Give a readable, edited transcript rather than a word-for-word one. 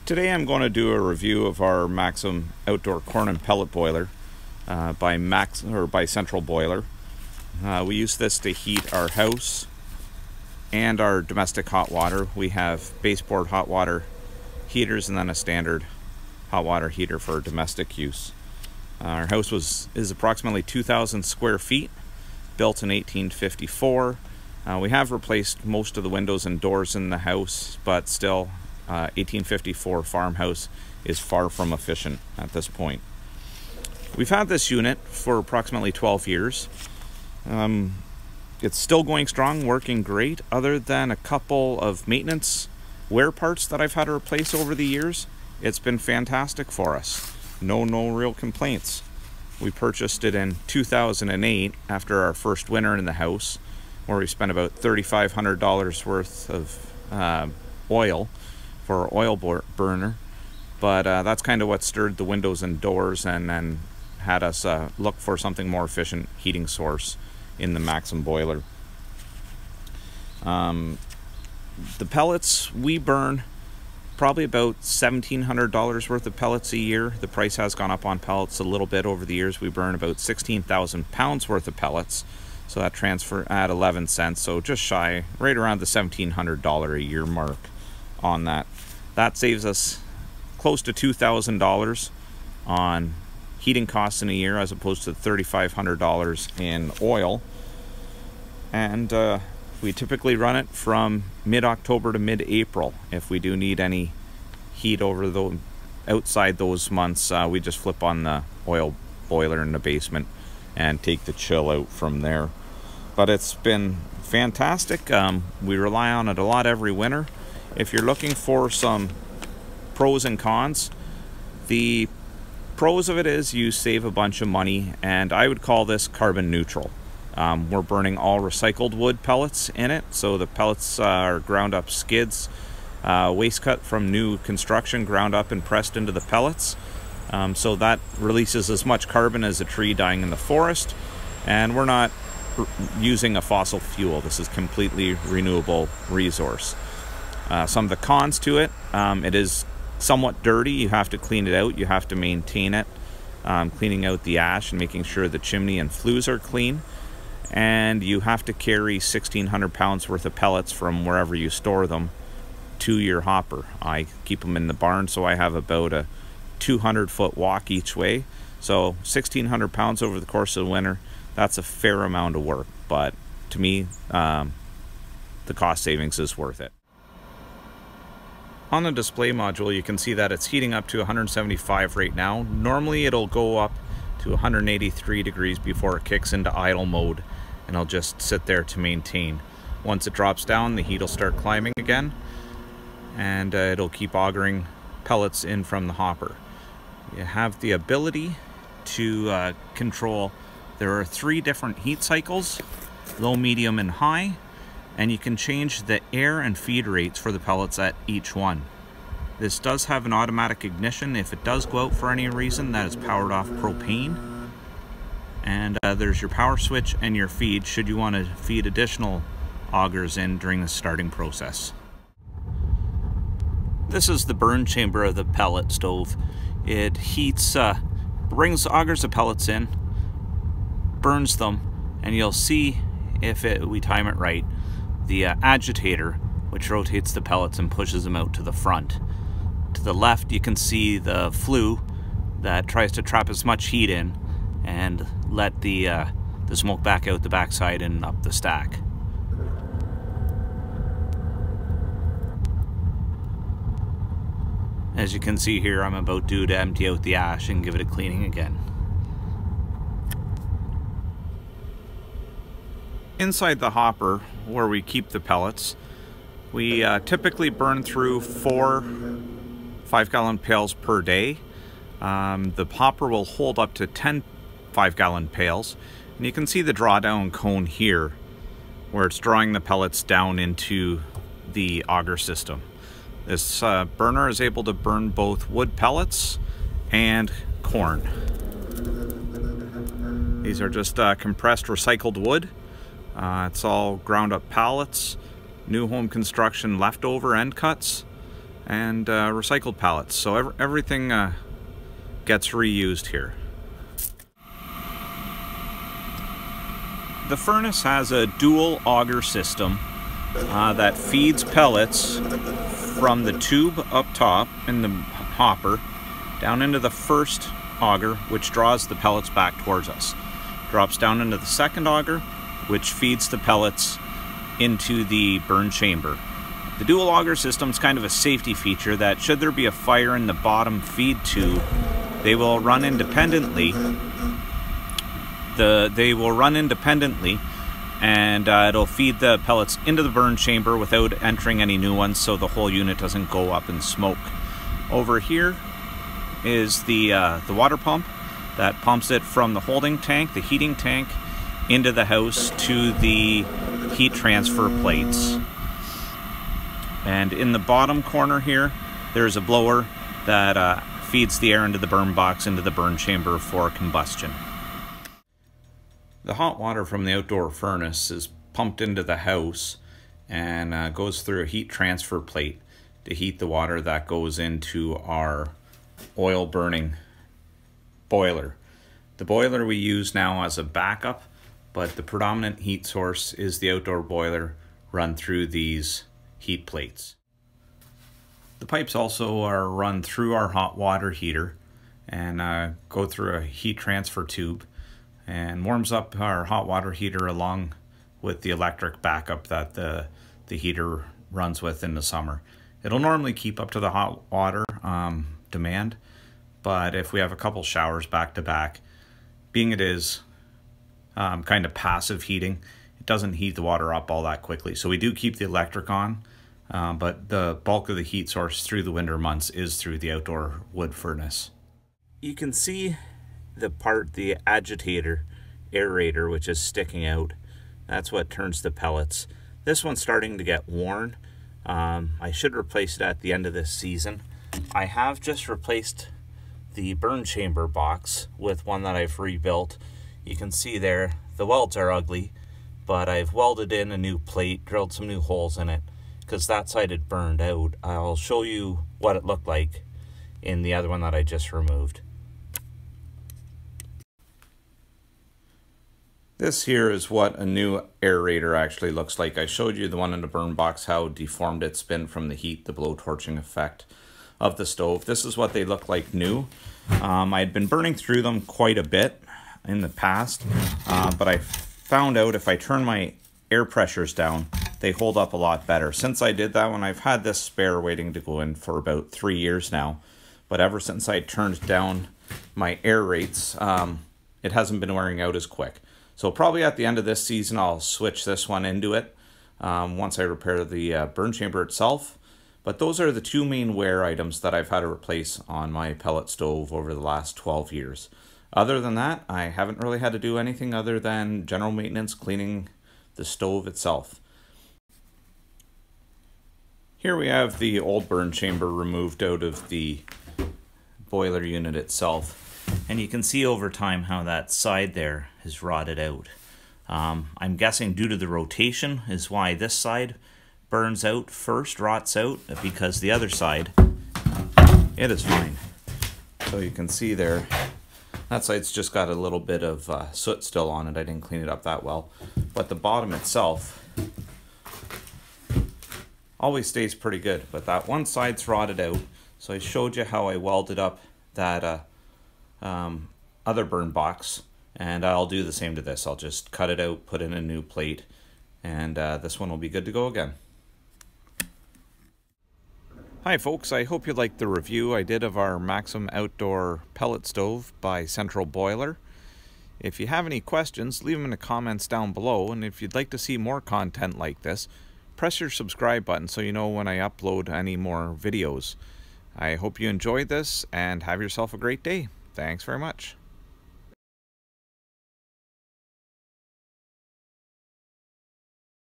Today I'm going to do a review of our Maxim outdoor corn and pellet boiler by Central Boiler. We use this to heat our house and our domestic hot water. We have baseboard hot water heaters and then a standard hot water heater for domestic use. Our house is approximately 2,000 square feet, built in 1854. We have replaced most of the windows and doors in the house, but still 1854 farmhouse is far from efficient at this point. We've had this unit for approximately 12 years. It's still going strong, working great, other than a couple of maintenance wear parts that I've had to replace over the years. It's been fantastic for us. No real complaints. We purchased it in 2008 after our first winter in the house, where we spent about $3,500 worth of oil for our oil burner, but that's kind of what stirred the windows and doors and then had us look for something more efficient heating source in the Maxim boiler. The pellets, we burn probably about $1,700 worth of pellets a year. The price has gone up on pellets a little bit over the years. We burn about 16,000 pounds worth of pellets, so that transfer at 11 cents, so just shy, right around the $1,700 a year mark on that. That saves us close to $2,000 on heating costs in a year, as opposed to $3,500 in oil. And we typically run it from mid-October to mid-April. If we do need any heat outside those months, we just flip on the oil boiler in the basement and take the chill out from there. But it's been fantastic. We rely on it a lot every winter. If you're looking for some pros and cons, the pros of it is you save a bunch of money, and I would call this carbon neutral. We're burning all recycled wood pellets in it, so the pellets are ground up skids, waste cut from new construction, ground up and pressed into the pellets. So that releases as much carbon as a tree dying in the forest, and we're not using a fossil fuel. This is completely renewable resource. Some of the cons to it, it is somewhat dirty. You have to clean it out. You have to maintain it, cleaning out the ash and making sure the chimney and flues are clean. And you have to carry 1,600 pounds worth of pellets from wherever you store them to your hopper. I keep them in the barn, so I have about a 200-foot walk each way. So 1,600 pounds over the course of the winter, that's a fair amount of work. But to me, the cost savings is worth it. On the display module, you can see that it's heating up to 175 right now. Normally it'll go up to 183 degrees before it kicks into idle mode, and it'll just sit there to maintain. Once it drops down, the heat will start climbing again, and it'll keep augering pellets in from the hopper. You have the ability to control, there are 3 different heat cycles, low, medium, and high, and you can change the air and feed rates for the pellets at each one. This does have an automatic ignition. If it does go out for any reason, that is powered off propane. And there's your power switch and your feed, should you want to feed additional augers in during the starting process. This is the burn chamber of the pellet stove. It heats, brings augers the pellets in, burns them, and you'll see if we time it right, the agitator, which rotates the pellets and pushes them out to the front. To the left, you can see the flue that tries to trap as much heat in and let the smoke back out the backside and up the stack. As you can see here, I'm about due to empty out the ash and give it a cleaning again. Inside the hopper, where we keep the pellets, we typically burn through 4 5-gallon pails per day. The hopper will hold up to 10 5-gallon pails, and you can see the drawdown cone here, where it's drawing the pellets down into the auger system. This burner is able to burn both wood pellets and corn. These are just compressed recycled wood. It's all ground up pallets, new home construction leftover end cuts, and recycled pallets. So everything gets reused here. The furnace has a dual auger system that feeds pellets from the tube up top in the hopper down into the first auger, which draws the pellets back towards us. Drops down into the second auger, which feeds the pellets into the burn chamber. The dual auger system is kind of a safety feature that should there be a fire in the bottom feed tube, they will run independently. And it'll feed the pellets into the burn chamber without entering any new ones, so the whole unit doesn't go up in smoke. Over here is the water pump that pumps it from the holding tank, the heating tank, into the house to the heat transfer plates. And in the bottom corner here, there's a blower that feeds the air into the burn box, into the burn chamber for combustion. The hot water from the outdoor furnace is pumped into the house and goes through a heat transfer plate to heat the water that goes into our oil burning boiler. The boiler we use now as a backup, but the predominant heat source is the outdoor boiler run through these heat plates. The pipes also are run through our hot water heater and go through a heat transfer tube and warms up our hot water heater along with the electric backup that the heater runs with in the summer. It'll normally keep up to the hot water demand, but if we have a couple showers back to back, being it is kind of passive heating, it doesn't heat the water up all that quickly. So we do keep the electric on, but the bulk of the heat source through the winter months is through the outdoor wood furnace. You can see the agitator aerator, which is sticking out. That's what turns the pellets. This one's starting to get worn. I should replace it at the end of this season. I have just replaced the burn chamber box with one that I've rebuilt. You can see there the welds are ugly, but I've welded in a new plate, drilled some new holes in it because that side had burned out. I'll show you what it looked like in the other one that I just removed. This here is what a new aerator actually looks like. I showed you the one in the burn box, how deformed it's been from the heat, the blowtorching effect of the stove. This is what they look like new. I had been burning through them quite a bit in the past, but I found out if I turn my air pressures down, they hold up a lot better. Since I did that one, I've had this spare waiting to go in for about 3 years now, but ever since I turned down my air rates, it hasn't been wearing out as quick. So probably at the end of this season, I'll switch this one into it once I repair the burn chamber itself. But those are the two main wear items that I've had to replace on my pellet stove over the last 12 years. Other than that, I haven't really had to do anything other than general maintenance, cleaning the stove itself. Here we have the old burn chamber removed out of the boiler unit itself. And you can see over time how that side there has rotted out. I'm guessing due to the rotation is why this side burns out first, rots out, because the other side, it is fine. So you can see there, that side's just got a little bit of soot still on it. I didn't clean it up that well. But the bottom itself always stays pretty good. But that one side's rotted out. So I showed you how I welded up that other burn box, and I'll do the same to this. I'll just cut it out, put in a new plate, and this one will be good to go again. Hi folks, I hope you liked the review I did of our Maxim outdoor pellet stove by Central Boiler. If you have any questions, leave them in the comments down below, and if you'd like to see more content like this, press your subscribe button so you know when I upload any more videos. I hope you enjoyed this and have yourself a great day. Thanks very much.